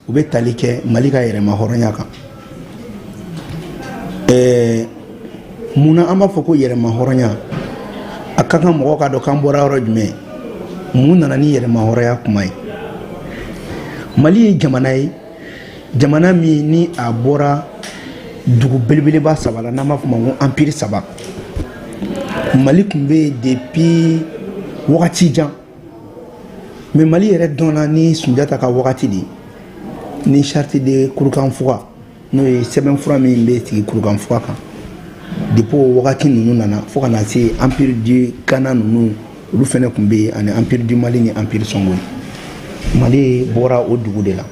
u bɛ tali kɛ Mali ka yɛrɛma hɔrɔnya kan. Munna an b'a fɔ ko yɛrɛma hɔrɔnya a ka kan mɔgɔw ka dɔn k'an bɔra yɔrɔ jumɛn? Mun nana ni yɛrɛma hɔrɔnya kuma ye? Mali ye jamana ye, jamana min ni a bɔra dugu belebeleba saba la n'an b'a fɔ ma ko empire saba. Mali tun bɛ yen depuis wagati jan, mais Mali yɛrɛ dɔnna ni Sunjata ka wagati de, ni charte de Kurukanfuga n'o ye sɛbɛnfura min bɛ sigi Kurukanfuga kan. Depuis o wagati ninnu nana fo ka na se empire du Ghana ninnu, olu fɛnɛ tun bɛ yen, ani empire du Mali ni empire Songoli. Mali bɔra o dugu de la,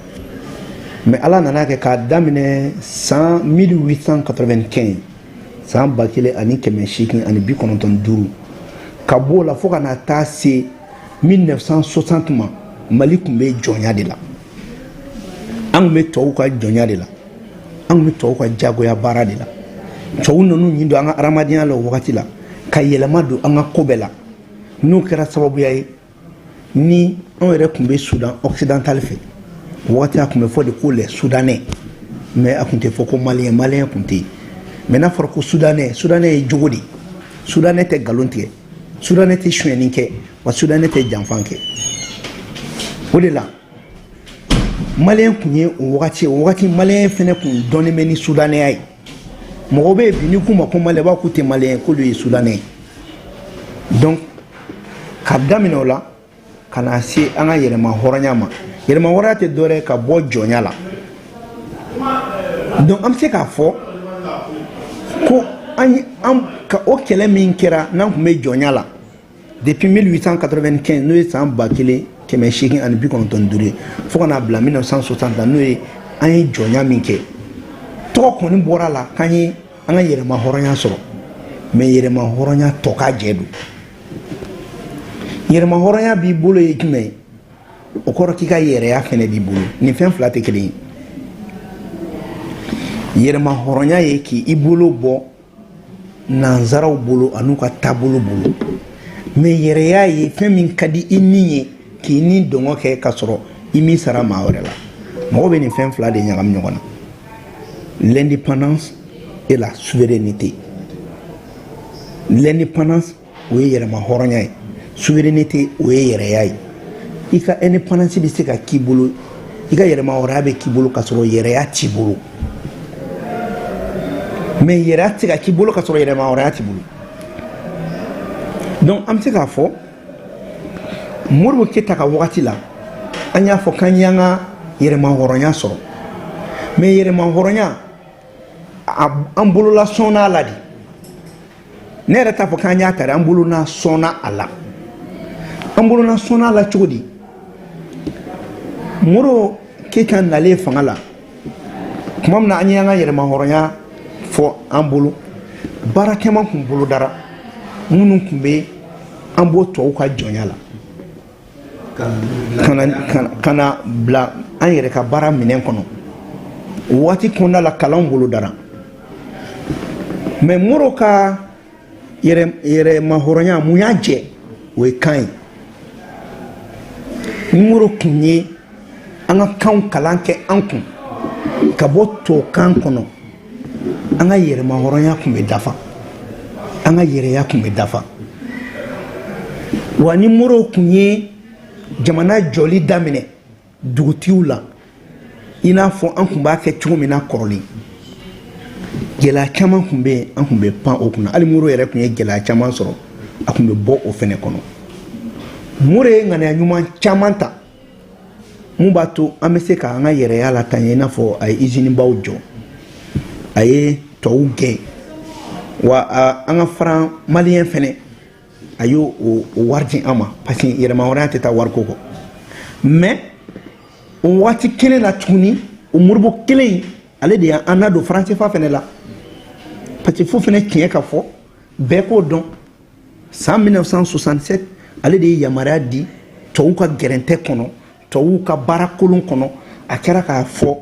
mais Ala nana kɛ k'a daminɛ san 1895 san 1995 ka bɔ o la fo ka na taa se 1960 ma, Mali tun bɛ jɔnya de la. An tun bɛ tubabuw ka jɔnya de la, an tun bɛ tubabuw ka jagoya baara de la. Tubabuw ninnu ɲin don an ka adamadenya la o wagati la ka yɛlɛma don an ka ko bɛɛ la, n'o kɛra sababuya ye ni an yɛrɛ tun bɛ Sudan occidental fɛ. Wagati a tun bɛ fɔ de ko les Soudanais, mais a tun tɛ fɔ ko Malien, Malien tun tɛ yen. Mais n'a fɔra ko Soudanais, Soudanais ye jogo de, Soudanais tɛ nkalon tigɛ, Soudanais tɛ sonyɛni kɛ, wa Soudanais tɛ janfan kɛ. O de la Malien tun ye o wagati Malien fɛnɛ tun dɔnnen bɛ ni Soudanais ye. Mɔgɔw bɛ yen bi ni k'u ma ko Malien b'a k'u tɛ Malien, k'olu ye Soudanais. Donc ka daminɛ o la ka na se an ka yɛrɛma hɔrɔnya ma. Yɛrɛma hɔrɔnya tɛ dɔwɛrɛ ka bɔ jɔnya la. Donc an bɛ se k'a fɔ ko ka o kɛlɛ min kɛra n'an tun bɛ jɔnya la depuis 1895 n'o ye san 1895 fo ka na bila 1960 n'o ye an ye jɔnya min kɛ. Tɔgɔ kɔni bɔra la k'an ye an ka yɛrɛma hɔrɔnya sɔrɔ, mais yɛrɛma hɔrɔnya tɔ ka jɛ don. Yɛrɛma hɔrɔnya b'i bolo ye jumɛn ye? O kɔrɔ k'i ka yɛrɛya fɛnɛ b'i bolo. Nin fɛn fila tɛ kelen ye. Yɛrɛma hɔrɔnya ye k'i bolo bɔ nanzaraw bolo an'u ka taabolo bolo, mais yɛrɛya ye fɛn min ka di i ni ye k'i ni dɔngɔ kɛ ka sɔrɔ i m'i sara maa wɛrɛ la. Mɔgɔ bɛ nin fɛn fila de ɲagami ɲɔgɔn na: l'indépendance et la souveraineté. L'indépendance o ye yɛrɛma hɔrɔnya ye, souveraineté o ye yɛrɛya ye. I ka indépendance bɛ se ka k'i bolo, i ka yɛrɛma hɔrɔnya bɛ k'i bolo ka sɔrɔ yɛrɛya t'i bolo, mais yɛrɛya tɛ se ka k'i bolo ka sɔrɔ yɛrɛma hɔrɔnya t'i bolo. Donc an bɛ se k'a fɔ Modibo Keyita ka wagati la an y'a fɔ k'an y'an ka yɛrɛma hɔrɔnya sɔrɔ, mais yɛrɛma hɔrɔnya an bolola sɔnna a la de. Ne yɛrɛ t'a fɔ k'an y'a kari, an bolona sɔnna a la. An bolona sɔnna a la cogo di? Modibo Keyita nalen fanga la tuma min na an y'an ka yɛrɛma hɔrɔnya fɔ an bolo, baarakɛman tun bolo dara minnu tun bɛ an b'o tubabuw ka jɔnya la ka na bila an yɛrɛ ka baara minɛn kɔnɔ. O waati kɔnɔna la kalanw bolo dara, mais Modibo ka yɛrɛma hɔrɔnya mun y'a jɛ o ye kan ye. Modibo tun ye an ka kanw kalan kɛ an kun ka bɔ tubabukan kɔnɔ. An ka yɛrɛma hɔrɔnya tun bɛ dafa, an ka yɛrɛya tun bɛ dafa. Wa ni Modibo tun ye jamana jɔli daminɛ dugutigiw la i n'a fɔ an tun b'a kɛ cogo min na kɔrɔlen, gɛlɛya caman tun bɛ yen, an tun bɛ pan o kunna. Hali Modibo yɛrɛ tun ye gɛlɛya caman sɔrɔ, a tun bɛ bɔ o fɛnɛ kɔnɔ. Modibo ye ŋaniya ɲuman caman ta mun b'a to an bɛ se k'an ka yɛrɛya latanya i n'a fɔ a ye usine baw jɔ, a ye tubabuw gɛn, wa an ka faran Maliyɛn fɛnɛ a y'o wari di an ma parce que yɛrɛma hɔrɔnya tɛ taa wariko kɔ. Mais o waati kelen na tuguni o Modibo kelen in ale de y'an nadon faransɛfa fɛnɛ la, parce que fo fɛnɛ tiɲɛ ka fɔ bɛɛ k'o dɔn san 1967 ale de ye yamaruya di tubabuw ka gɛrɛntɛ kɔnɔ, tubabuw ka baara kolon kɔnɔ. A kɛra k'a fɔ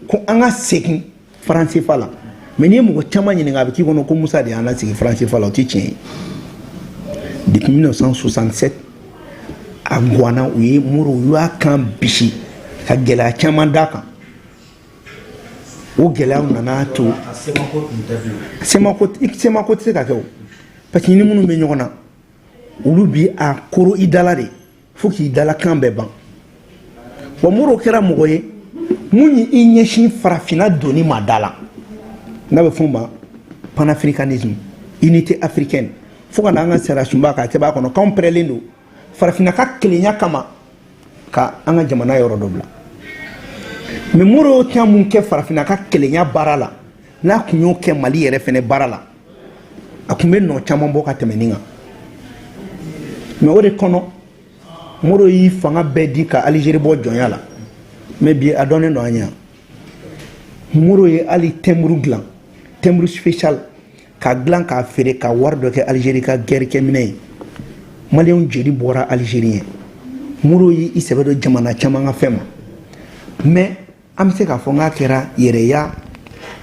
ko an ka segin faransɛfa la, mais n'i ye mɔgɔ caman ɲininka a bɛ k'i kɔnɔ ko Musa de y'an lasegin faransɛfa la, o tɛ tiɲɛ ye. Depuis 1967 a guwana u ye Modibo u y'a kan bisi ka gɛlɛya caman d'a kan, o gɛlɛyaw nana to semako tɛ se ka kɛ o parce que ni minnu bɛ ɲɔgɔn na olu bi a koro i dala de fo k'i dalakan bɛɛ ban wa Modibo kɛra mɔgɔ ye mun ye i ɲɛsin farafinna donni ma da la n'a bɛ f'o ma panafricanisme unité africaine fo ka na an ka sariya sunba k'a kɛ b'a kɔnɔ k'anw pɛrɛlen don farafinna ka kelenya kama ka an ka jamana yɔrɔ dɔ bila mais Modibo tɛ mun kɛ farafinna ka kelenya baara la n'a kun y'o kɛ Mali yɛrɛ fɛnɛ baara la a kun bɛ nɔ caman bɔ ka tɛmɛ nin kan mais o de kɔnɔ Modibo y'i fanga bɛɛ di ka Algérie bɔ jɔnya la mais bi a dɔnnen don an ɲɛ Modibo ye hali timbre dilan timbre spécial ka dilan k'a feere ka wari dɔ kɛ Algérie ka guerre kɛminɛ ye maliyɛnw jeli bɔra Algérie ye Modibo y'i sɛbɛ don jamana caman ka fɛn ma mais an bɛ se k'a fɔ n k'a kɛra yɛrɛya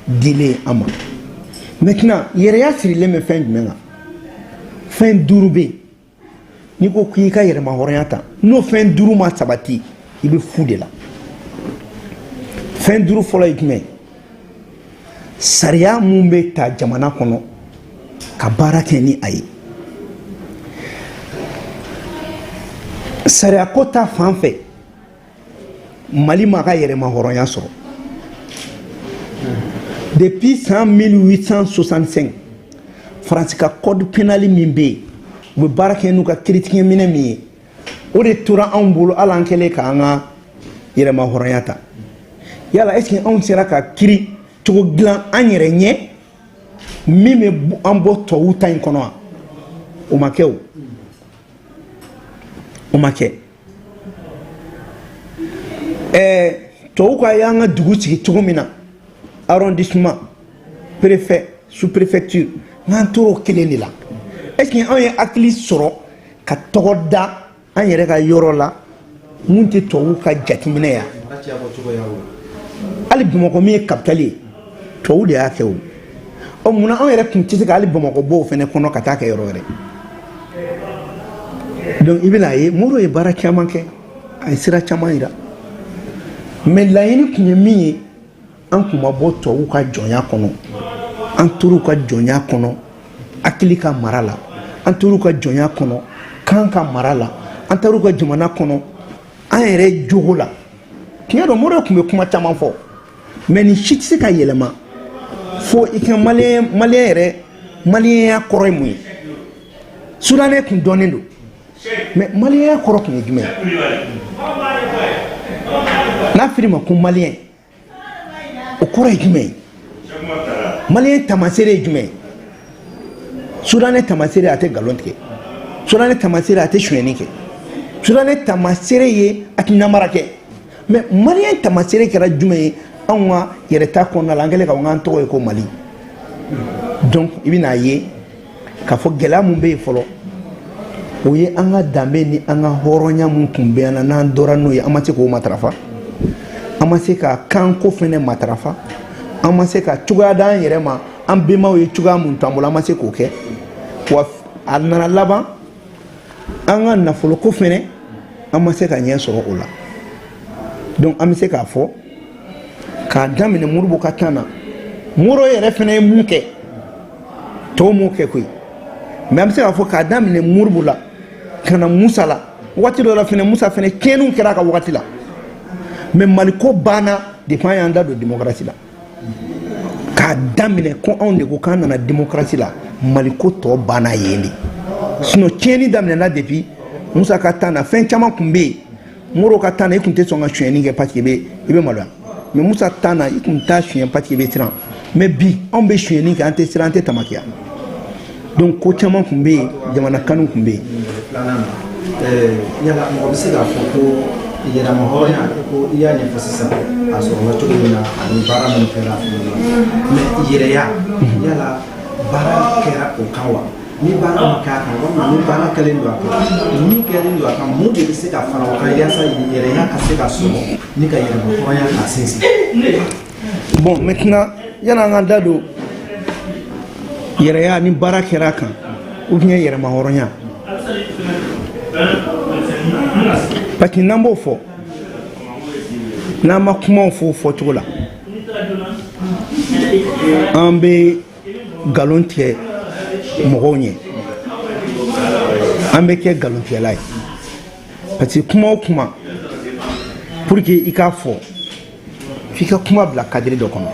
dilen an ma maintenant yɛrɛya sirilen bɛ fɛn jumɛn kan fɛn 5 bɛ yen n'i ko k'i ka yɛrɛma hɔrɔnya ta n'o fɛn 5 ma sabati i bɛ fu de la fɛn 5 fɔlɔ ye jumɛn sariya mun bɛ ta jamana kɔnɔ ka baara kɛ ni a ye sariya ko ta fan fɛ Mali ma ka yɛrɛma hɔrɔnya sɔrɔ depuis san 1865 Faransi ka code pénal min bɛ yen u bɛ baara kɛ n'u ka kiiritigɛ minɛ min ye o de tora anw bolo hali an kɛlen k'an ka yɛrɛma hɔrɔnya ta yala est-ce que anw sera ka kiiri cogo dilan an yɛrɛ ɲɛ min bɛ an bɔ tubabuw ta in kɔnɔ wa o ma kɛ o ma kɛ tubabuw ka y'an ka dugu sigi cogo min na arrondissement préfet sous-préfecture n'an tor'o kelen de la est-ce que anw ye hakili sɔrɔ ka tɔgɔ da an yɛrɛ ka yɔrɔ la mun tɛ tubabuw ka jateminɛ yan hali Bamakɔ min ye capitale ye tubabuw de y'a kɛ o munna anw yɛrɛ tun tɛ se ka hali Bamakɔ bɔ o fɛnɛ kɔnɔ ka taa kɛ yɔrɔ wɛrɛ donc i bɛna ye Modibo ye baara caman kɛ a ye sira caman yira mais laɲini tun ye min ye an tun ma bɔ tubabuw ka jɔnya kɔnɔ an tor'u ka jɔnya kɔnɔ hakili ka mara la an tor'u ka jɔnya kɔnɔ kan ka mara la an taar'u ka jamana kɔnɔ an yɛrɛ jogo la tiɲɛ don Modibo tun bɛ kuma caman fɔ mais nin si tɛ se ka yɛlɛma fo i ka maliyɛn yɛrɛ maliyɛnya kɔrɔ ye mun ye sudanɛ tun dɔnnen don mais maliyɛnya kɔrɔ tun ye jumɛn ye n'a fɔra ma ko maliyɛn o kɔrɔ ye jumɛn ye maliyɛn tamaseere ye jumɛn ye sudanɛ tamaseere a tɛ nkalon tigɛ sudanɛ tamaseere a tɛ sonyɛni kɛ sudanɛ tamaseere ye a tɛ namara kɛ mais maliyɛn tamaseere kɛra jumɛn ye anw ka yɛrɛta kɔnɔna la an kɛlen ka an tɔgɔ ye ko Mali donc i bɛna ye k'a fɔ gɛlɛya mun bɛ yen fɔlɔ o ye an ka danbe ni an ka hɔrɔnya mun tun bɛ an na n'an dɔra n'o ye an ma se k'o matarafa an ma se ka kanko fɛnɛ matarafa an ma se ka cogoya d'an yɛrɛ ma an bɛnbaw ye cogoya mun t'an bolo an ma se k'o kɛ wa a nana laban an ka nafoloko fɛnɛ an ma se ka ɲɛ sɔrɔ o la donc an bɛ se k'a fɔ k'a daminɛ Modibo ka temps na Modibo yɛrɛ fɛnɛ ye mun kɛ tɔw m'o kɛ koyi mais an bɛ se k'a fɔ k'a daminɛ Modibo la ka na Musa la waati dɔ la fɛnɛ Musa fɛnɛ tiɲɛniw kɛra a ka waati la mais Maliko banna depuis an y'an da don démocratie la k'a daminɛ ko anw de ko k'an nana démocratie la Maliko tɔ banna yen de sinon tiɲɛni daminɛna depuis Musa ka temps na fɛn caman tun bɛ yen Modibo ka temps na i tun tɛ sɔn ka sonyɛni kɛ parce que i bɛ maloya mais Musa temps na i tun t'a sonyɛ parce que i bɛ siran mais bi anw bɛ sonyɛni kɛ an tɛ siran an tɛ tamakiya donc ko caman tun bɛ yen jamana kanu tun bɛ yen. Yala mɔgɔ bɛ se k'a fɔ ko yɛrɛma hɔrɔnya ko i y'a ɲɛfɔ sisan a sɔrɔla cogo min na ani baara min kɛra mais yɛrɛya yala baara kɛra o kan wa ni baara ma kɛ a kan walima ni baara kɛlen don a kan min kɛlen don a kan mun de bɛ se ka fara o kan yaasa yɛrɛya ka se ka sɔrɔ ni ka yɛrɛma hɔrɔnya ka sinsin. Bon maintenant yana an ka da don yɛrɛya ni baara kɛra a kan ou bien yɛrɛma hɔrɔnya parce que n'an b'o fɔ n'an ma kumaw fɔ o fɔcogo la an bɛ nkalon tigɛ mɔgɔw ɲɛ an bɛ kɛ nkalontigɛla ye parce que kuma o kuma pour que i k'a fɔ f'i ka kuma bila kadiri dɔ kɔnɔ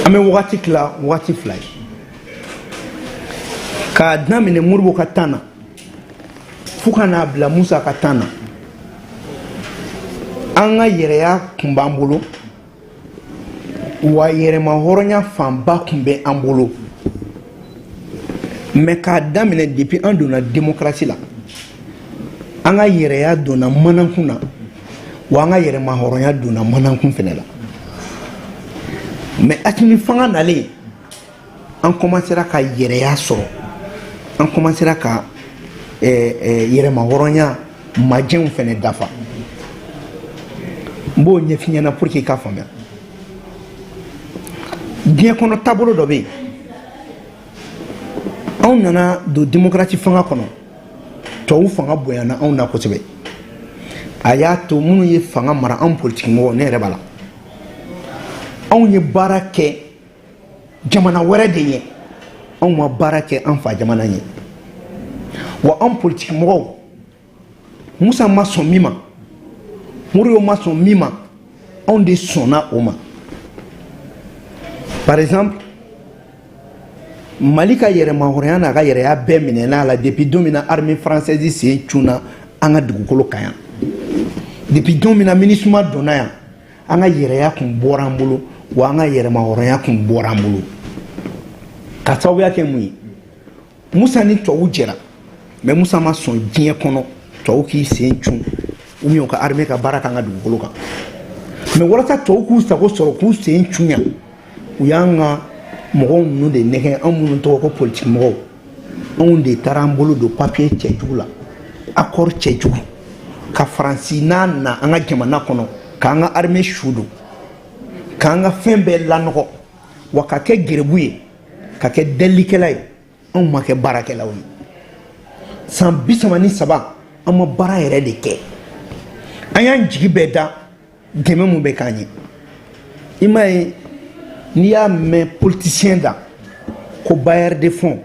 an bɛ wagati tila wagati fila ye k'a daminɛ Modibo ka temps na fo ka n'a bila Musa ka temps na an ka yɛrɛya kun b'an bolo wa yɛrɛma hɔrɔnya fanba kun bɛ an bolo mais k'a daminɛ depuis an donna démocratie la an ka yɛrɛya donna manankun na wa an ka yɛrɛma hɔrɔnya donna manankun fɛnɛ la mais Asimi fanga nalen an commencera ka yɛrɛya sɔrɔ an commencera ka yɛrɛma hɔrɔnya majɛnw fɛnɛ dafa n b'o ɲɛf'i ɲɛna pour que i k'a faamuya diɲɛ kɔnɔ taabolo dɔ bɛ yen anw nana don démocratie fanga kɔnɔ tubabu fanga bonyana anw na kosɛbɛ a y'a to minnu ye fanga mara anw politique mɔgɔw ne yɛrɛ b'a la anw ye baara kɛ jamana wɛrɛ de ɲɛ anw ma baara kɛ an fa jamana ɲɛ wa anw politique mɔgɔw Musa ma sɔn min ma Modibo ma sɔn min ma anw de sɔnna o ma par exemple Mali ka yɛrɛma hɔrɔnya n'a ka yɛrɛya bɛɛ minɛna la depuis don min na armée française sen cunna an ka dugukolo kan yan depuis don min na MINUSMA donna yan an ka yɛrɛya kun bɔra an bolo wa an ka yɛrɛma hɔrɔnya kun bɔra an bolo ka sababuya kɛ mun ye Musa ni tubabu jɛra mais Musa ma sɔn diɲɛ kɔnɔ tubabu k'i sen cun ou bien u ka armée ka baara k'an ka dugukolo kan mais walasa tubabu k'u sago sɔrɔ k'u sen cun yan u y'an ka mɔgɔw ninnu de nɛgɛ anw minnu tɔgɔ ko politique mɔgɔw anw de taara an bolo don papier cɛjugu la accord cɛjugu ka Faransi n'a na an ka jamana kɔnɔ k'an ka armée su don k'an ka fɛn bɛɛ lanɔgɔ wa ka kɛ gɛrɛbu ye ka kɛ dɛlikɛla ye anw ma kɛ baarakɛlaw ye san 33 an ma baara yɛrɛ de kɛ an y'an jigi bɛɛ da dɛmɛ mun bɛ k'an ye i m'a ye n'i y'a mɛn politicien da ko bailleur de fonds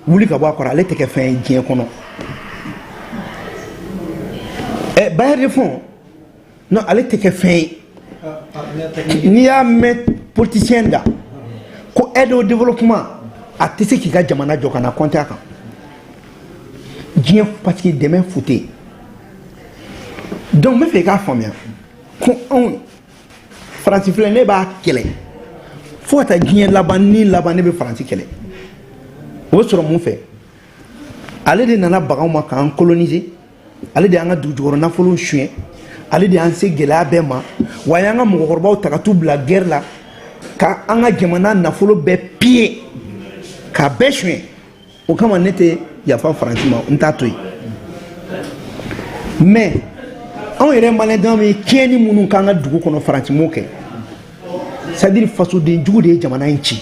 wuli ka bɔ a kɔrɔ ale tɛ kɛ fɛn ye diɲɛ kɔnɔ bailleur de fonds non ale tɛ kɛ fɛn ye n'i y'a mɛn politicien da ko aide au développement a tɛ se k'i ka jamana jɔ ka na compter a kan diɲɛ parce que dɛmɛ fu tɛ yen donc n bɛ fɛ i k'a faamuya ko anw Faransi filɛ ne b'a kɛlɛ fo ka taa diɲɛ laban ni laban ne bɛ Faransi kɛlɛ o bɛ sɔrɔ mun fɛ ale de nana baganw ma k'an coloniser ale de y'an ka dugujukɔrɔ nafolow suɲɛ ale de y'an se gɛlɛya bɛɛ ma wa y'an ka mɔgɔkɔrɔbaw ta ka t'u bila guerre la ka an ka jamana nafolo bɛɛ piller k'a bɛɛ suɲɛ o kama ne tɛ yafa Faransi ma n t'a to yen mais anw yɛrɛ maliyɛndenw bɛ tiɲɛni minnu k'an ka dugu kɔnɔ Faransi m'o kɛ c'est à dire fasoden jugu de ye jamana in ci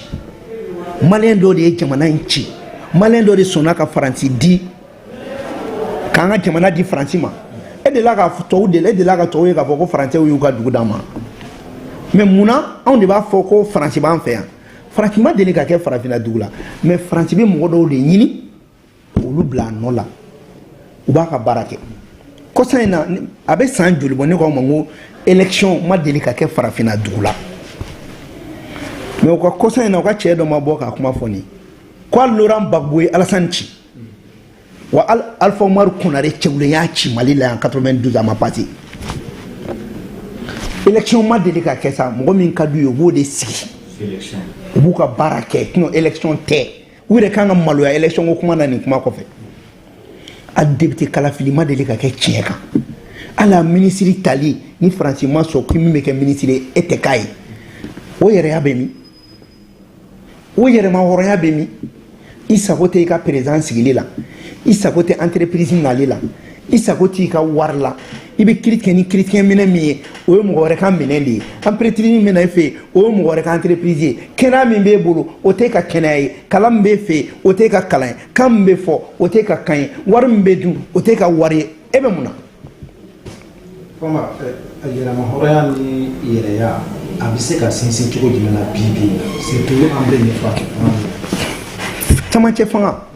maliyɛn dɔ de ye jamana in ci maliyɛn dɔ de sɔnna ka Faransi di k'an ka jamana di Faransi ma e delila ka tubabu ye k'a fɔ ko Faransɛw y'u ka dugu d'an ma mais munna anw de b'a fɔ ko Faransi b'an fɛ yan Faransi ma deli ka kɛ farafinna dugu la mais Faransi bɛ mɔgɔ dɔw de ɲini olu bila a nɔ la u b'a ka baara kɛ kɔsa in na a bɛ san joli bɔ ne k'aw ma ko élection ma deli ka kɛ farafinna dugu la mais u ka kɔsa in na u ka cɛ dɔ ma bɔ k'a kuma fɔ nin ko Laurent Gbagbo ye Alassane ci wa Alpha Umaru Konare cɛwlen y'a ci Mali la yan 92 a ma passé élection ma deli ka kɛ sa mɔgɔ min ka d'u ye u b'o de sigi u b'u ka baara kɛ sinon élection tɛ u yɛrɛ kan ka maloya élection ko kuma na nin kuma kɔfɛ a député kalafili ma deli ka kɛ tiɲɛ kan ala ministre tali ni Faransi ma sɔn ko min bɛ kɛ ministre e tɛ k'a ye o yɛrɛya bɛ min o yɛrɛma hɔrɔnya bɛ min i sago tɛ i ka président sigili la i sago tɛ entreprise nali la i sago tɛ i ka wari la i bɛ kiiri kɛ ni kiiritigɛ minɛ min ye o ye mɔgɔ wɛrɛ ka minɛ de ye entreprise min bɛ na e fɛ yen o ye mɔgɔ wɛrɛ ka entreprise ye kɛnɛya min b'e bolo o tɛ ka kɛnɛya ye kalan min b'e fɛ yen o tɛ ka kalan ye kan min bɛ fɔ o tɛ ka kan ye wari min bɛ dun o tɛ ka wari ye e bɛ mun na. Fama yɛrɛma hɔrɔnya ni yɛrɛya a bɛ se ka sinsin cogo jumɛn na bi bi surtout an bɛ ɲɛfɔ camancɛ fanga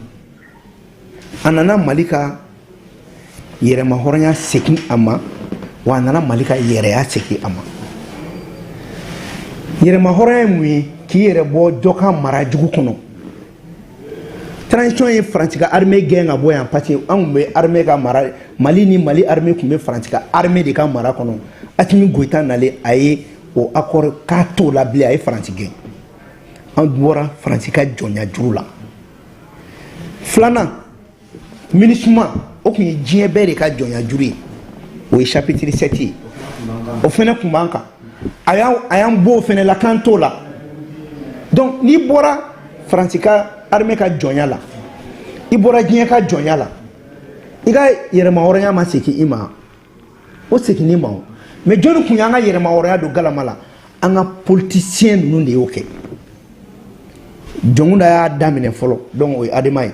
a nana Mali ka yɛrɛma hɔrɔnya segin a ma wa a nana Mali ka yɛrɛya segin a ma yɛrɛma hɔrɔnya ye mun ye k'i yɛrɛ bɔ dɔ ka mara jugu kɔnɔ transition ye Faransi ka armée gɛn ka bɔ yan parce que an tun bɛ armée ka mara Mali ni Mali armée tun bɛ Faransi ka armée de ka mara kɔnɔ Assimi Goïta nalen a ye o accord k'a t'o la bilen a ye Faransi gɛn an bɔra Faransi ka jɔnya juru la filanan MINUSMA o tun ye diɲɛ bɛɛ de ka jɔnya juru ye o ye chapitre 7 ye o fana tun b'an kan a y'an bɔ o fana la k'an t'o la donc n'i bɔra Faransi ka armée ka jɔnya la i bɔra diɲɛ ka jɔnya la i ka yɛrɛma hɔrɔnya ma segin i ma o segin i ma o mais jɔnni tun y'an ka yɛrɛma hɔrɔnya don galama la an ka politicien ninnu de y'o kɛ Jɔnkuda y'a daminɛ fɔlɔ donc o ye Adama ye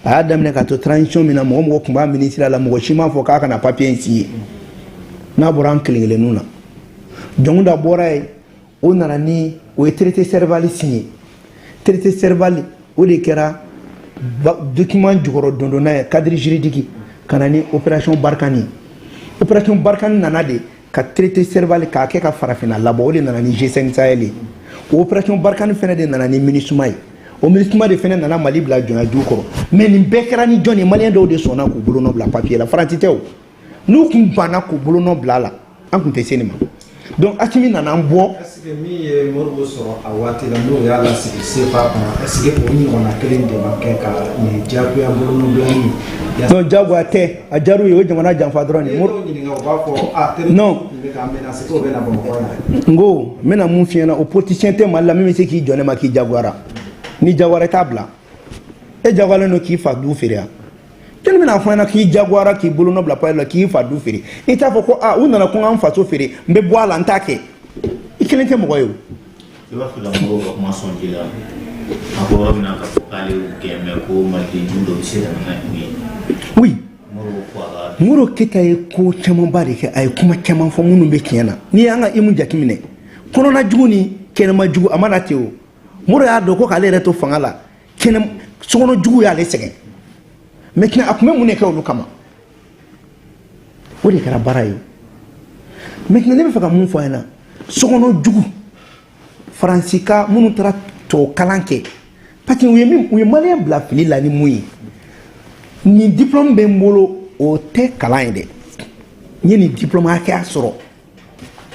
a y'a daminɛ ka to transition min na mɔgɔ mɔgɔ tun b'a ministre la mɔgɔ si m'a fɔ k'a kana papier in signer n'a bɔra an kelen kelenninw na Jɔnkuda bɔra yen o nana ni o ye traité Serval signé traité Serval o de kɛra document jukɔrɔ dondonna ye cadre juridique ka na ni opération Barkhane opération Barkhane nana de ka traité Serval k'a kɛ ka farafinna labɔ o de nana ni G5 Sahel ye o opération Barkhane fɛnɛ de nana ni MINUSMA ye o MINUSMA de fɛnɛ nana Mali bila jɔnya jugu kɔrɔ mais nin bɛɛ kɛra ni jɔn ye maliyɛn dɔw de sɔnna k'u bolonɔ bila papier la Faransi tɛ o n'u kun banna k'u bolonɔ bila a la an kun tɛ se nin ma donc Assimi nana an bɔ est-ce que min ye Modibo sɔrɔ a waati la n'o y'a lasigi CEPA kɔnɔ est-ce que o ɲɔgɔnna kelen de ma kɛ ka nin diyagoya bolonɔ bilali non diyagoya tɛ a diyar'u ye o jamana janfa dɔrɔn de n'i y'o ɲininka o b'a fɔ non bɛ ka menacer k'o bɛna Bamakɔ yan n ko n bɛna mun f'i ɲɛna o politicien tɛ Mali la min bɛ se k'i jɔ ne ma k'i jagoyara ni jagoyara i t'a bila e jagoyalen don k'i fa du feere yan jɔnni bɛna fɔ ɲɛna k'i jagoyara k'i bolonɔ bila papier la k'i fa du feere i t'a fɔ ko u nana ko n k'an faso feere n bɛ bɔ a la n t'a kɛ i kelen tɛ mɔgɔ ye o. I b'a fɛ ka mɔgɔw ka kuma sɔn ji la a ko yɔrɔ min na k'a fɔ k'ale y'u gɛn mais ko maliden jugu dɔ bɛ se ka na n'u ye. oui Modibo Keyita ye ko camanba de kɛ a ye kuma caman fɔ minnu bɛ tiɲɛ na n'i y'an ka imu jateminɛ kɔnɔna jugu ni kɛnɛma jugu a mana ten o Modibo y'a dɔn ko k'ale yɛrɛ to fanga la sokɔnɔ jugu y'ale sɛgɛn maintenant a tun bɛ mun de kɛ olu kama o de kɛra baara ye maintenant ne bɛ fɛ ka mun fɔ a ɲɛna sokɔnɔ jugu Faransi ka minnu taara tubabu kalan kɛ parce que u ye maliyɛn bila fili la ni mun ye nin diplôme bɛ n bolo o tɛ kalan ye dɛ n ye nin diplôme hakɛya sɔrɔ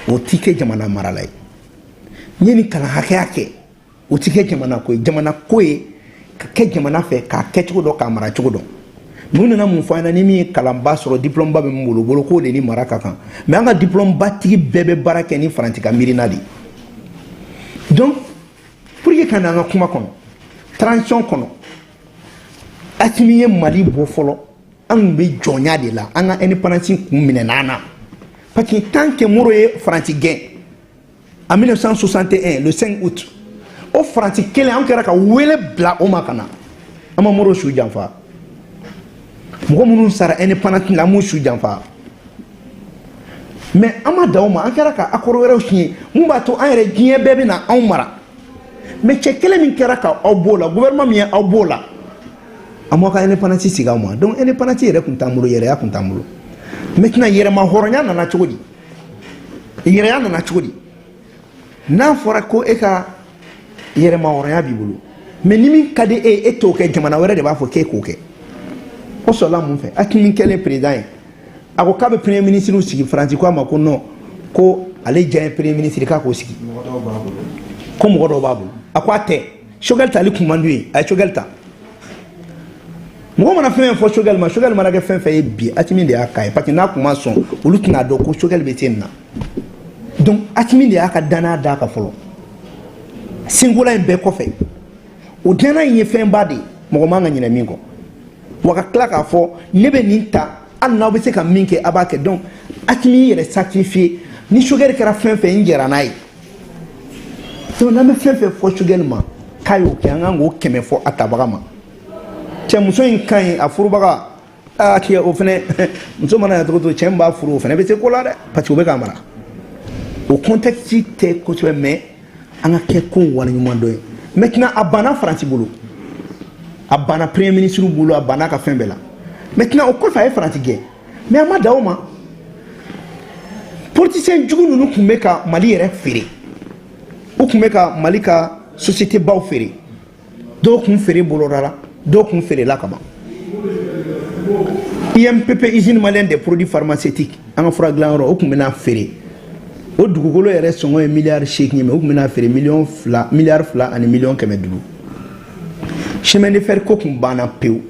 o ti kɛ jamana marala ye n ye nin kalan hakɛya kɛ o ti kɛ jamana ko ye jamana ko ye ka kɛ jamana fɛ k'a kɛ cogo dɔn k'a mara cogo dɔn n'u nana mun fɔ an ɲɛna ni min ye kalanba sɔrɔ diplôme ba bɛ min bolo k'o de ni mara ka kan mais an ka diplôme ba tigi bɛɛ bɛ baara kɛ ni Faransi ka miirina de ye donc pour que ka na an ka kuma kɔnɔ transition kɔnɔ Assimi ye Mali bɔ fɔlɔ an tun bɛ jɔnya de la an ka indépendance kun minɛna an na parce que tant que Modibo ye Faransi gɛn en 1961 le 5 août o Faransi kelen an kɛra ka wele bila o ma ka na an ma Modibo su janfa mɔgɔ minnu sara indépendance la an m'u su janfa mais an ma da o ma an kɛra ka accord wɛrɛw signé mun b'a to an yɛrɛ diɲɛ bɛɛ bɛ na anw mara mais cɛ kelen min kɛra ka aw b'o la gouvernement min ye aw b'o la a m'aw ka indépendance sigi aw ma donc indépendance yɛrɛ kun t'an bolo yɛrɛya kun t'an bolo maintenant yɛrɛma hɔrɔnya nana cogo di yɛrɛya nana cogo di n'a fɔra ko e ka yɛrɛma hɔrɔnya b'i bolo mais ni min ka di e t'o kɛ jamana wɛrɛ de b'a fɔ k'e k'o kɛ o sɔrɔla mun fɛ Assimi kɛlen président ye a ko k'a bɛ premier ministre sigi Faransi ko a ma ko non ko ale diya ye premier ministre k'a k'o sigi ko mɔgɔ dɔw b'a bolo a ko a tɛ Choguel tali kun man d'u ye a ye Choguel ta mɔgɔ mana fɛn fɛn fɔ Choguel mana kɛ fɛn fɛn ye bi Assimi de y'a k'a ye parce que n'a kun ma sɔn olu tɛna dɔn ko Choguel bɛ se nin na donc Assimi de y'a ka danaya d'a kan fɔlɔ Senkola in bɛɛ kɔfɛ o danaya in ye fɛnba de ye mɔgɔ man ka ɲinɛ min kɔ wa ka tila k'a fɔ ne bɛ nin ta hali n'aw bɛ se ka min kɛ a b'a kɛ donc Assimi yɛrɛ sacrifié ni Choguel kɛra fɛn fɛn n jɛra n'a ye donc n'an bɛ fɛn fɛn fɔ Choguel ma k'a y'o kɛ an kan k'o kɛmɛ fɔ a tabaga ma cɛ muso in ka ɲi a furubaga k'i o fɛnɛ muso mana ya cogo to cɛ min b'a furu o fɛnɛ bɛ se ko la dɛ parce que o bɛ k'a mara au contexte tɛ kosɛbɛ mais an ka kɛ ko waleɲuman dɔ ye maintenant a banna faransi bolo a banna premier ministre bolo a banna ka fɛn bɛɛ la maintenant o kɔfɛ a ye faransi gɛn mais a ma dan o ma politicien jugu ninnu tun bɛ ka mali yɛrɛ feere u tun bɛ ka mali ka société baw feere dɔw kun feere boloda la dɔw kun feerela ka ban IMPP usine malienne des produits pharmaceutiques an ka fura dilan yɔrɔ o tun bɛna feere o dugukolo yɛrɛ sɔngɔ ye miliyari 8 mais o tun bɛna feere miliyari 2 ani miliyɔn 500 chemin de fer ko tun banna pewu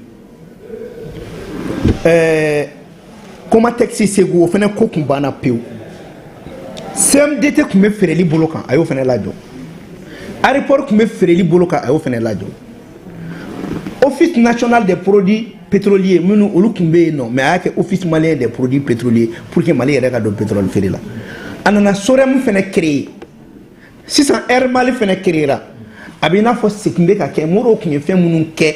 Comatex Segu o fana ko tun banna pewu CMDT tun bɛ feereli bolo kan a y'o fana lajɔ aéroport tun bɛ feereli bolo kan a y'o fana lajɔ office national des produits pétroliers minnu olu tun bɛ yen nɔ mais a y'a kɛ office malien des produits pétroliers pour que mali yɛrɛ ka don pétrole feere la a nana SOREM fana créer sisan Air Mali fana créera a bɛ i n'a fɔ segin bɛ ka kɛ Modibo tun ye fɛn minnu kɛ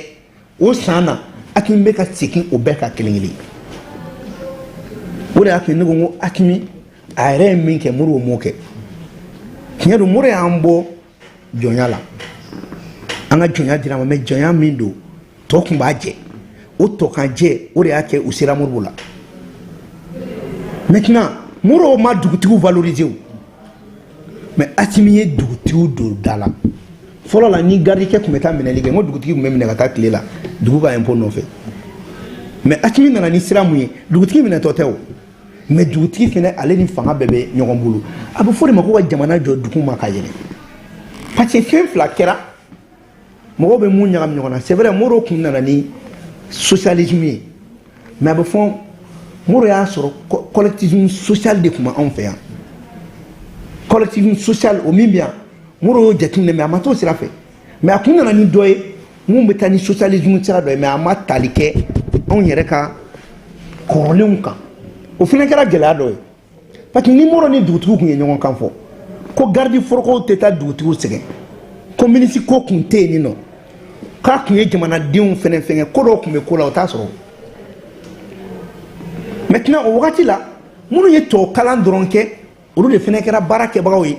o san na Hakimi bɛ ka segin o bɛɛ ka kelen kelen o de y'a to ne ko n ko Hakimi a yɛrɛ ye min kɛ Modibo m'o kɛ tiɲɛ don Modibo y'an bɔ jɔnya la an ka jɔnya dira ma mais jɔnya min don tɔ tun b'a jɛ o tɔ kan jɛ o de y'a kɛ u sera Modibo la maintenant Modibo ma dugutigiw valoriser o mais Hakimi ye dugutigiw don da la fɔlɔ la ni gardikɛ tun bɛ taa minɛli kɛ n ko dugutigi tun bɛ minɛ ka taa tile la dugu ka impôt nɔfɛ mais Hakimi nana ni sira mun ye dugutigi minɛtɔ tɛ o mais dugutigi fɛnɛ ale ni fanga bɛɛ bɛ ɲɔgɔn bolo a bɛ fɔ de ma ko ka jamana jɔ dugu ma ka yɛlɛ parce que fɛn fila kɛra mɔgɔw bɛ mun ɲagami ɲɔgɔn na c'est vrai Modibo kun nana ni socialisme ye mais a bɛ fɔ Modibo y'a sɔrɔ collectivisme social de tun bɛ anw fɛ yan collectivisme social o min bɛ yan Modibo y'o jateminɛ mais a ma t'o sira fɛ mais a kun nana ni dɔ ye mun bɛ taa ni socialisme sira dɔ ye mais a ma tali kɛ anw yɛrɛ ka kɔrɔlenw kan o fana kɛra gɛlɛya dɔ ye parce que ni Modibo ni dugutigiw kun ye ɲɔgɔn kan fɔ ko garde forokow tɛ taa dugutigiw sɛgɛn ko minisiri ko kun tɛ yen nɔ k'a kun ye jamanadenw fɛnɛ fɛngɛ ko dɔw kun bɛ ko la o t'a sɔrɔ maintenant o wagati la minnu ye tubabu kalan dɔrɔn kɛ olu de fɛnɛ kɛra baara kɛbagaw ye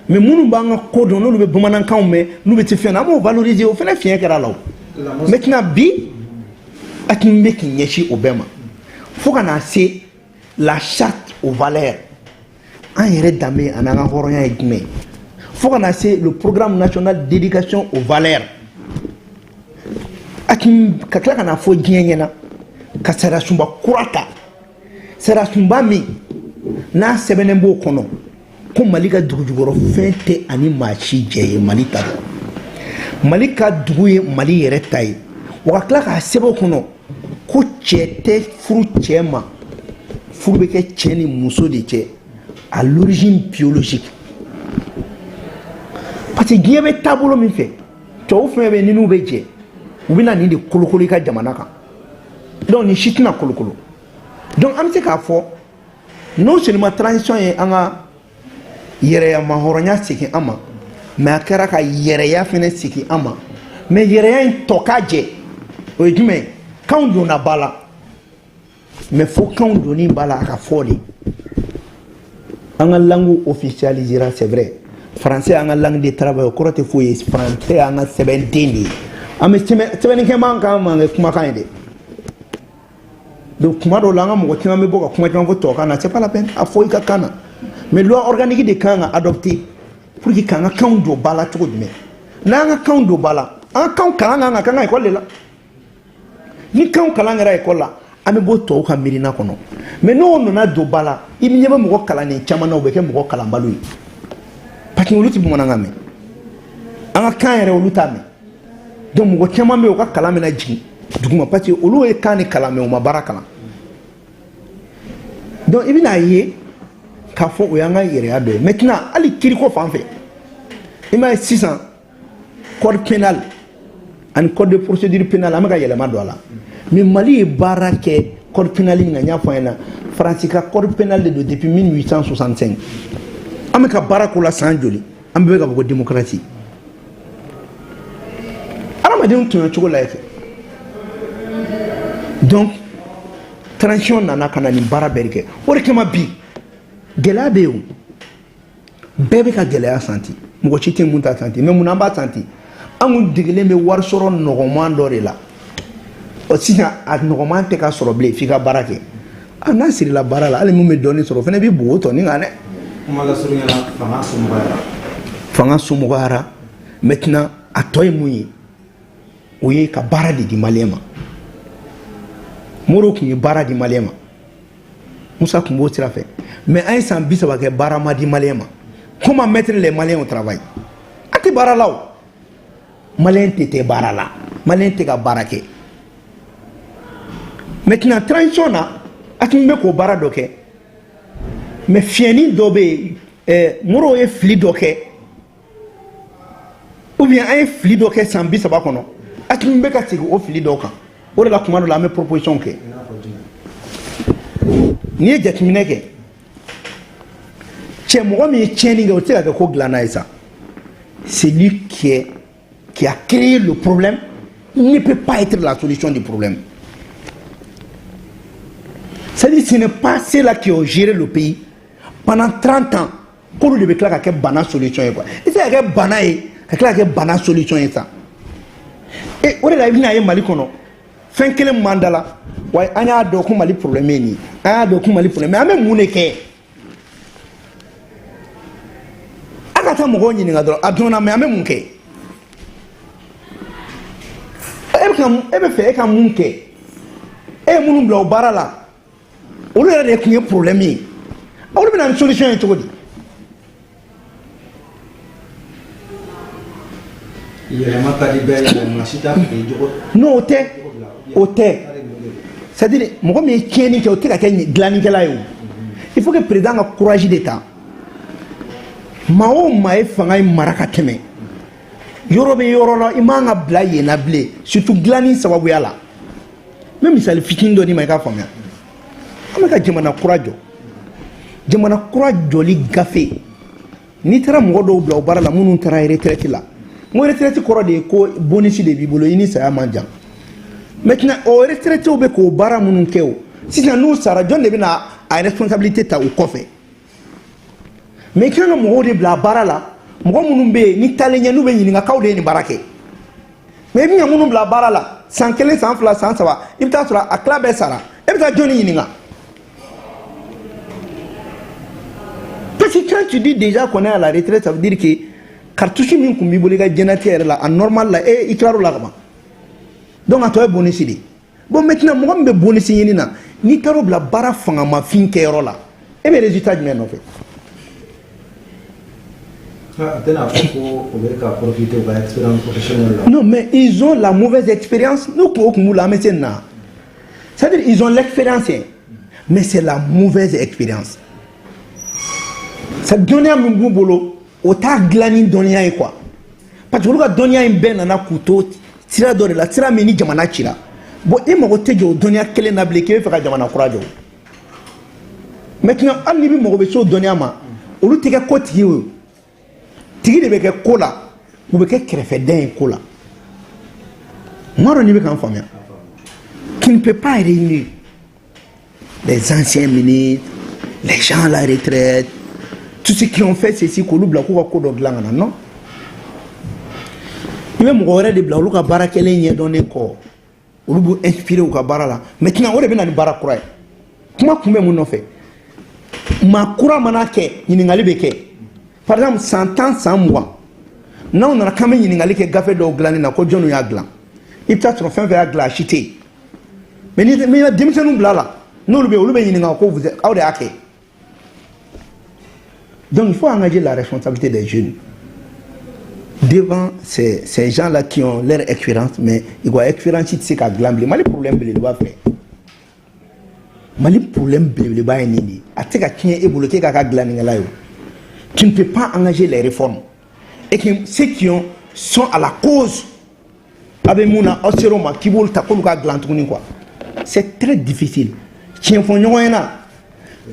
mais minnu b'an ka ko dɔn n'olu bɛ bamanankanw mɛn n'u bɛ se fɛn na an b'o valoriser o fɛnɛ fiɲɛ kɛra la o maintenant bi Hakimi bɛ k'i ɲɛsin o bɛɛ ma fo ka na se la charte aux valeurs an yɛrɛ danbe ani an ka hɔrɔnya ye jumɛn ye fo ka na se le programme national d'éducation aux valeurs Hakimi ka tila ka na fɔ diɲɛ ɲɛna ka sariyasunba kura ta sariyasunba min n'a sɛbɛnnen b'o kɔnɔ ko Mali ka dugu jukɔrɔ fɛn tɛ ani maa si jɛ ye Mali ta don Mali ka dugu ye Mali yɛrɛ ta ye wa ka tila k'a sɛbɛn o kɔnɔ ko cɛ tɛ furu cɛ ma furu bɛ kɛ cɛ ni muso de cɛ à l'origine biologique parce que diɲɛ bɛ taabolo min fɛ tubabu fɛn bɛ ni n'u bɛ jɛ u bɛ na nin de kolokolo i ka jamana kan donc nin si tɛna kolokolo donc an bɛ se k'a fɔ non seulement transition ye an ka yɛrɛyama hɔrɔnya segin an ma mais a kɛra ka yɛrɛya fɛnɛ segin an ma mais yɛrɛya in tɔ ka jɛ o ye jumɛn ye kanw donna ba la mais fo kanw donni ba la a ka fɔ de an ka langue officialisera c'est vrai français an ka langue de travail o kɔrɔ tɛ foyi ye français an ka sɛbɛnden de ye an bɛ sɛbɛnnikɛ man kan man kɛ kumakan ye dɛ donc kuma dɔw la an ka mɔgɔ caman bɛ bɔ ka kuma caman fɔ tubabukan na c'est pas la peine a fɔ i ka kan na mais loi organique de kan ka adopter pour que k'an ka kanw don ba la cogo jumɛn n'an ka kanw don ba la an ka kanw kalan kan ka kan ka école de la ni kanw kalan kɛra école la an bɛ bɔ tubabu ka miirina kɔnɔ mais n'o nana don ba la i ɲɛ bɛ mɔgɔ kalannen caman na o bɛ kɛ mɔgɔ kalanbalo ye parce que olu tɛ bamanankan mɛn an ka kan yɛrɛ olu t'a mɛn donc mɔgɔ caman bɛ yen o ka kalan bɛna jigin duguma parce que olu ye kan ni kalan mɛ u ma baara kalan donc i bɛna ye k'a fɔ o y'an ka yɛrɛya dɔ ye maintenant hali kiriko fan fɛ i m'a ye sisan code pénal ani code de procédure pénale an bɛ ka yɛlɛma don a la mais Mali ye baara kɛ code pénal min na n y'a fɔ an ɲɛna Faransi ka code pénal de don depuis 1865 an bɛ ka baara k'o la san joli an bɛɛ bɛ ka fɔ ko démocratie adamadenw tun ye cogo la fɛ donc transition nana ka na nin baara bɛɛ kɛ o de kama bi gɛlɛya bɛ yen o bɛɛ bɛ ka gɛlɛya santi mɔgɔ si tɛ mun ta santi mais mun an b'a santi an kun degelen bɛ wari sɔrɔ nɔgɔman dɔ de la ɔ sisan a nɔgɔman tɛ ka sɔrɔ bilen f'i ka baara kɛ n'a sirila baara la hali mun bɛ dɔɔnin sɔrɔ o fana bɛ bugo tɔ nin kan dɛ. kuma lasurunyala fanga somɔgɔyara. fanga somɔgɔyara maintenant a tɔ ye mun ye o ye ka baara de di maliyɛn ma Moro tun ye baara di maliyɛn ma Musa tun b'o sira fɛ mais an ye san 30 kɛ baara ma di maliyɛn ma comment mettre les Maliens au travail a tɛ baara la o maliyɛn tɛ baara la maliyɛn tɛ ka baara kɛ maintenant transition na a tun bɛ k'o baara dɔ kɛ mais fiɲɛni dɔ bɛ yen Moro ye fili dɔ kɛ ou bien an ye fili dɔ kɛ san 30 kɔnɔ a tun bɛ ka segin o fili dɔ kan o de la tuma dɔ la an bɛ proposition kɛ n'i ye jateminɛ kɛ cɛ mɔgɔ min ye tiɲɛni kɛ o tɛ se ka kɛ ko dilanna ye sa c'est lui qui a créé le problème ne peut pas être la solution du problème. C'est-à-dire ce n'est pas ceux-là qui ont géré le pays pendant 30 ans qu'on devait claquer que bana solution quoi. Et c'est que bana est que bana solution est ça. Et on est là venu à Mali kono. Fin quel mandat là? Ouais, on a deux Mali problème ni. On a deux Mali problème. Mais même mon équerre. Akata mo goni nga dro adona me même mon ke. Ebe fait ka mon ke. E mun bla bara la. On a des problèmes. On a une solution. Non, c'est-à-dire, il faut que le président ait le courage d'État. Mao Maé Fangaï Marakateme. Yorobe Yorola, Imanga Blaye Nable, surtout Glani Sawabuyala. Même si c'est le fitin de Nimaïka Fanga. Amaka jamana kurajo jamana kurajo li gafe ni tara mɔgɔ dɔw bila o baara la minnu taara retraite la mo retraite kɔrɔ de ye ko bonus de b'i bolo i ni saya man jan maintenant o retraite bɛ k'o baara minnu kɛ o sisan n'u sara jɔn de bɛna a responsabilité ta o kɔfɛ mais i kan ka mɔgɔw de bila a baara la mɔgɔ minnu bɛ yen ni taalen ɲɛ n'u bɛ ɲininka k'aw de ye nin baara kɛ mais i bɛ ɲɛ minnu bila a baara la san 1 san 2 san 3 i bɛ taa sɔrɔ a tila bɛɛ sara e bɛ taa jɔn de ɲininka. Parce que quand tu dis déjà qu'on est à la retraite, ça veut dire que cartouche min kumbi boliga jenati là en normal là et iklaro là comment. Donc à toi bonus idi. Bon maintenant moi me bonus yini na ni taro bla bara fanga ma fin kero là. Et mes résultats du en fait. Non mais ils ont la mauvaise expérience. Nous pour la maintenant. C'est-à-dire ils ont l'expérience mais c'est la mauvaise expérience. Ça donne à mon boulot, autant glaner donner quoi. Parce que le donner un ben na couteau, tira d'or la tira meni jamana tira. Bon, et mon côté de donner à quel n'a bliqué faire jamana courage. Maintenant, on n'y veut mon beso donner à ma. Au lieu de faire quoi tirer, tirer de faire cola, ou de faire faire d'un cola. Moi, on n'y veut qu'en famille. Qui ne peut pas réunir les anciens ministres, les gens à la retraite. Tous ceux qui ont fait ceci, qu'on oublie quoi qu'on a non. Il même on aurait des blagues, on a barré les donné corps, on a inspiré au cabara là. Maintenant on est bien dans le barra croix. Comment on a fait? Ma coura manake, il n'y a pas par exemple 100 ans 100 mois. Non on a quand même il n'y a pas gaffe de glaner na ko jonu ya glan. Il peut être fin vers gla chité. Mais il y a des gens là. Non le il n'y a pas vous êtes ake. Donc il faut engager la responsabilité des jeunes devant ces gens-là qui ont leur expérience, mais ils ont expérience qui c'est qu'à glamber. Mais le problème il va faire. Mais le problème il va être nini. À ce qui est bloqué qu'à glaner là. Tu ne peux pas engager les réformes. Et que ceux qui sont à la cause avec Mouna Osiroma qui veulent t'accorder qu'à glaner quoi. C'est très difficile. Tiens faut n'y a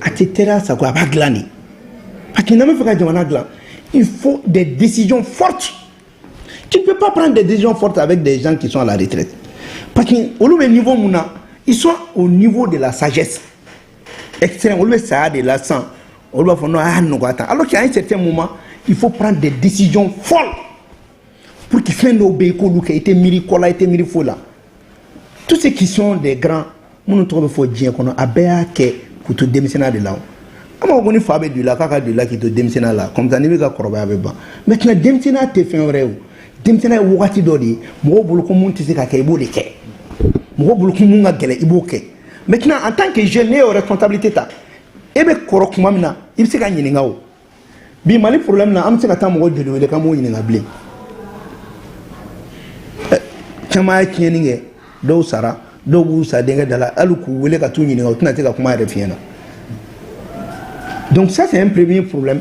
à te terrasser ça quoi pas glaner. Parce qu'il n'a même pas de il faut des décisions fortes. Tu ne peux pas prendre des décisions fortes avec des gens qui sont à la retraite. Parce qu'au niveau mouna, ils sont au niveau de la sagesse extrême. Au lieu de ça, de la sang, on va faire non, alors qu'à un certain moment, il faut prendre des décisions folles pour qu'ils fassent nos bécolos qui a été miricola, été mirifola. Tous ceux qui sont des grands, nous trouvons faut dire qu'on a bien que pour te démissionner de là. Comment on connaît Fabé de là, Kaka de là qui te démissionne là, comme ça n'est pas corrobé avec bas. Maintenant démissionner te fait un vrai. Démissionner au wati doli, moi boulot comme on te sait qu'à ibo de quai. Moi boulot comme on a galé ibo quai. Maintenant en tant que jeune aux responsabilités ta, et bien correct moi maintenant, il sait gagner n'ingao. Bi mali problème là, am sait qu'à moi de le comme on y n'a blé. Chama qui n'ingé, do sara, do bousa dengue de la, aluku wele ka tout y n'ingao, tu n'as pas comment refaire. Donc ça c'est un premier problème.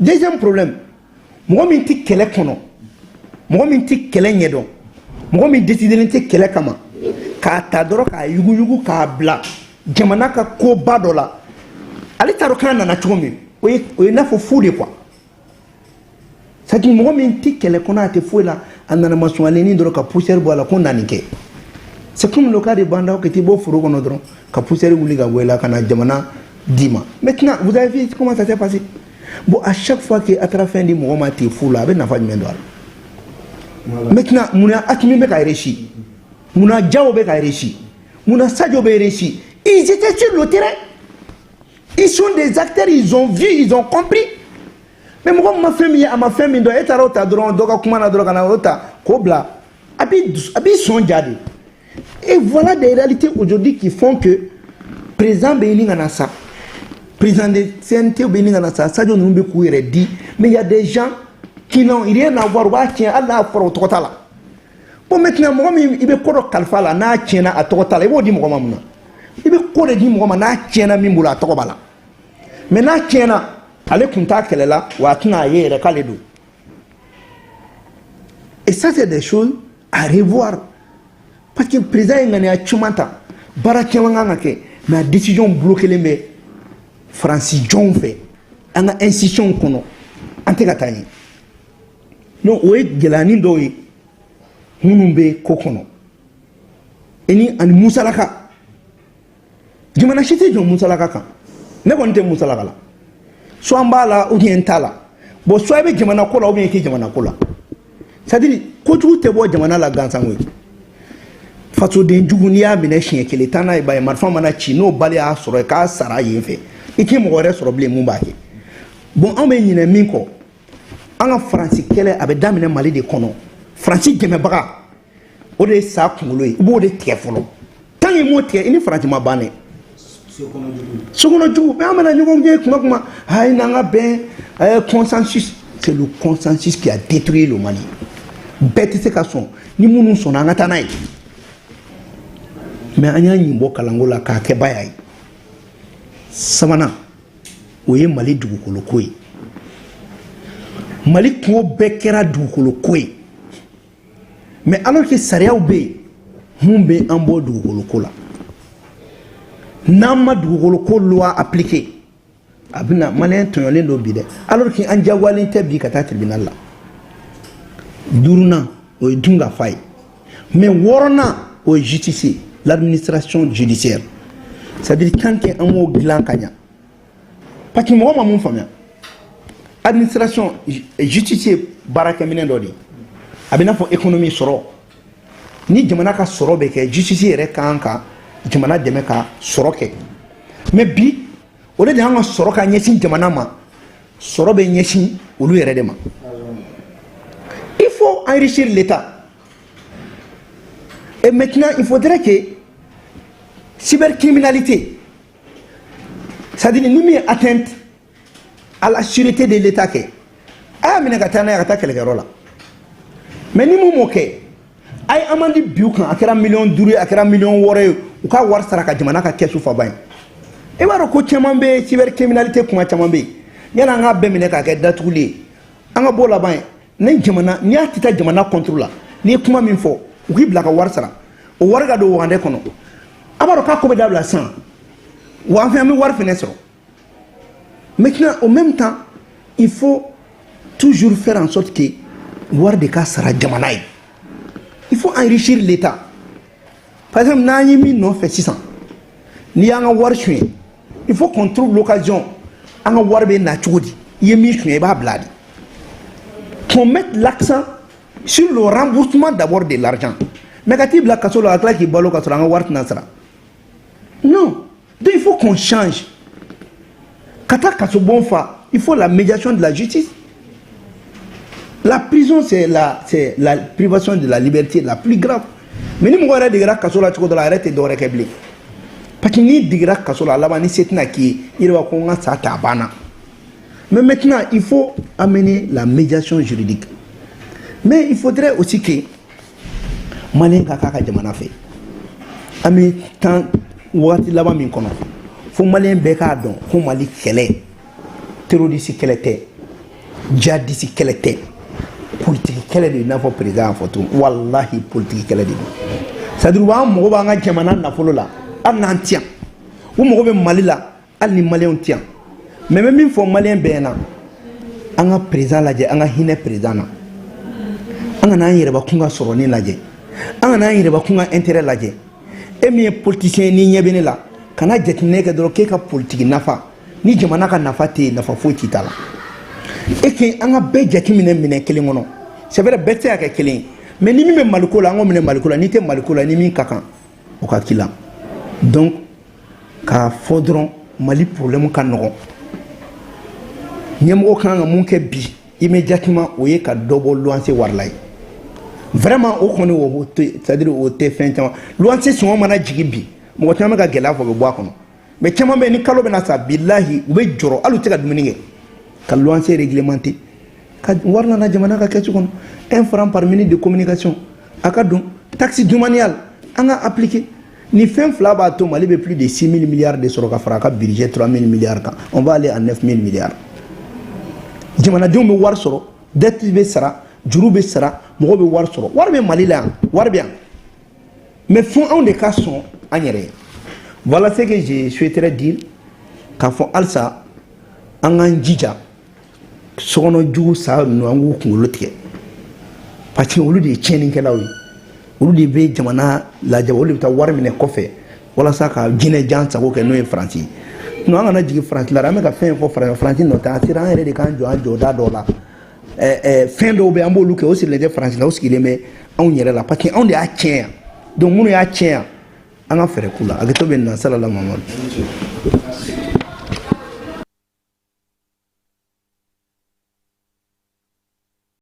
Deuxième problème, moi je suis quel est moi je suis quel est moi je décide de quel est comment ka tadoro ka yugu ka bla jamana ka ko badola ali taro kana na chomi o na fo fude quoi ça dit moi je suis quel est qu'on a te fou là andana maswale ni ndoro ka poussière bola ko nanike. C'est comme le cas de Banda qui était beau pour nous dire que poussière ou les gars là kana jamana dima. Maintenant vous avez vu comment ça s'est passé. Bon à chaque fois que à la fin du mois ma t'es fou là avec na fa nyendo. Maintenant muna atimi be ka réussi. Muna jawo be ka réussi. Muna sadio be réussi. Ils étaient sur le terrain. Ils sont des acteurs, ils ont vu, ils ont compris. Mais moi ma famille doit être rota drone doka kuma na droga na rota kobla. Abi son jade. Et voilà des réalités aujourd'hui qui font que président Bénin en a ça, président de CNT Bénin en a ça, ça je ne peux pas dire, mais il y a des gens qui n'ont rien à voir avec Allah pour total. Bon maintenant moi il be ko kalfa la na tiena a total et wodi mo mamuna. Il be ko di mo na tiena mimbula to bala. Mais na tiena ale kunta kelela wa tuna yere kaledo. Et ça c'est des choses à revoir. Parce que le président est à Chumanta, Barakewangake, mais la décision bloquée les Francis John fait, en a institution qu'on a antégatani. Non, oui, Gelani doi, Hunumbe Kokono. Et ni en Moussalaka. Je m'en achète John Moussalaka. Ne connaissez Moussalaka. Soit en bas là ou bien tala. Bon, soit avec Jamanakola ou bien qui Jamanakola. C'est-à-dire, quand tu te vois Jamana la Gansangwe. Faso den juguniya minɛ siɲɛ kelen taa n'a ye ba ye marifa mana ci n'o bali y'a sɔrɔ k'a sara yen fɛ i tɛ mɔgɔ wɛrɛ sɔrɔ bilen mun b'a kɛ bon anw bɛ ɲinɛ min kɔ an ka faransi kɛlɛ a bɛ daminɛ mali de kɔnɔ faransi dɛmɛbaga o de ye sa kunkolo ye i b'o de tigɛ fɔlɔ tant que i m'o tigɛ i ni faransi ma ban dɛ sokɔnɔjugu mais an bɛna ɲɔgɔn gɛn kuma kuma ayi n'an ka bɛn consensus c'est le consensus qui a détruit le Mali bɛɛ tɛ se ka sɔn ni minnu sɔnna an ka taa n'a ye. Mais anya nyimbo kalangola ka kebaya yi samana oye mali dugukolo koyi mali ko bekera dugukolo koyi mais alors que sariyaw be mun be an bo dugukolo ko la nama dugukolo ko loi appliquer abina malien tonyolen do bi de alors que an jawalen te bi ka ta tribunal la duruna o dunga fay mais worona o justice l'administration judiciaire. C'est-à-dire quand il y a un mot gland kanya. Parce que moi mon famille. Administration justicier baraka minen dodi. Abina fo économie soro. Ni jamana ka soro be ke justicier re kanka jamana deme ka soro ke. Mais bi o de nga soro ka nyesin jamana ma. Soro be nyesin olu yere de ma. Il faut enrichir l'État. Et maintenant, il faudrait que cybercriminalité, c'est-à-dire nous mettons atteinte à la sûreté de l'État. Ah, mais nous avons mais nous moquons. Aïe, amandi biukan, akera million duri, akera million wore, ou ka war saraka jamana ka kesu fabay. E waro ko chamambe cybercriminalité kuma chamambe. Yana nga be mine ka ke datuli. Anga bola bay, ne jamana, nya tita jamana contrôle. Ni kuma min fo. Ou blaka war sara o warga do wande kono abaro ka ko be dabla 100 ou enfin mi war finesro. Maintenant au même temps il faut toujours faire en sorte que war de ka sara jamanaï il faut enrichir l'état. Par exemple nani mi non fait 600 ni anga war chue il faut qu'on trouve l'occasion an ka wari bɛ na cogo di i ye min suɲɛ i b'a bila de qu'on mette l'accent sur le remboursement d'abord de l'argent mais ka t'i bila kaso la a tila k'i balo ka sɔrɔ an ka wari tɛna sara non donc il faut qu'on change ka taa kaso bon fa il faut la médiation de la justice. La prison, c'est la privation de la liberté la plus grave. Mais ni mouara digra kasola choko dola arrête d'ore kebli. Parce que ni digra kasola là-bas ni c'est na qui il va qu'on a ça tabana. Mais maintenant il faut amener la médiation juridique. Mais il faudrait aussi que malin kaka jamana fait. Ami tant wati là-bas min kono. Faut malin beka don, faut mali kele. Terroriste kele te. Djihadiste kele te. Politique kɛlɛ de n'a fɔ président photo wallahi politique kɛlɛ de c'est à dire wa mɔgɔ b'an ka jamana nafolo la hali n'an tiɲɛ u mɔgɔ bɛ Mali la hali ni maliyɛnw tiɲɛ mais bɛ min fɔ maliyɛn bɛɛ ɲɛna an ka président lajɛ an ka hinɛ président na an kana an yɛrɛbakun ka sɔrɔni lajɛ an kana an yɛrɛbakun ka intérêt lajɛ e min ye politicien ni ɲɛ bɛ ne la kana jateminɛ kɛ dɔrɔn k'e ka politique nafa ni jamana ka nafa tɛ yen nafa foyi t'i ta la. Et que an ka bɛɛ jateminɛ minɛ kelen kɔnɔ c'est vrai bɛɛ tɛ se ka kɛ kelen mais ni min bɛ maliko la an k'o minɛ maliko la ni tɛ maliko la ni min ka kan o ka k'i la donc k'a fɔ dɔrɔn Mali problème ka nɔgɔn ɲɛmɔgɔ ka kan ka mun kɛ bi immédiatement o ye ka dɔ bɔ luwanse wari la ye vraiment o kɔni o c'est à dire o tɛ fɛn caman luwanse sɔngɔ mana jigin bi mɔgɔ caman bɛ ka gɛlɛya fɔ o bɛ bɔ a kɔnɔ mais caman bɛ yen ni kalo bɛna sa bilahi u bɛ jɔrɔ hali u tɛ ka dumuni kɛ. Ka luwanse réglementé ka wari nana jamana ka kɛsu kɔnɔ 1 franc par minute de communication a ka don taxe domaniale an ka appliqué ni fɛn fila b'a to Mali bɛ plus de 6 000 milliards de sɔrɔ ka fara a ka budget 3 000 milliards kan on va aller à 9 000 milliards jamanadenw bɛ wari sɔrɔ dette bɛ sara juru bɛ sara mɔgɔ bɛ wari sɔrɔ wari bɛ Mali la yan wari bɛ yan mais fo anw de ka sɔn an yɛrɛ ye voilà ce que je souhaiterais dire k'a fɔ halisa an k'an jija sokɔnɔ jugu sa ninnu an k'u kunkolo tigɛ parce que olu de ye tiɲɛnikɛlaw ye olu de bɛ jamana lajɛ olu de bɛ taa wari minɛ kɔfɛ walasa ka jinɛjan sago kɛ n'o ye Faransi ye an kana jigin Faransi la an bɛ ka fɛn fɔ Faransi nɔ tɛ a sera an yɛrɛ de k'an jɔ an jɔda dɔw la fɛn dɔw bɛ an b'olu kɛ o sigilen tɛ Faransi la o sigilen bɛ anw yɛrɛ la parce que anw de y'a tiɲɛ yan donc minnu y'a tiɲɛ yan an ka fɛɛrɛ k'u la hakɛto bɛ nin na salala Mamadu.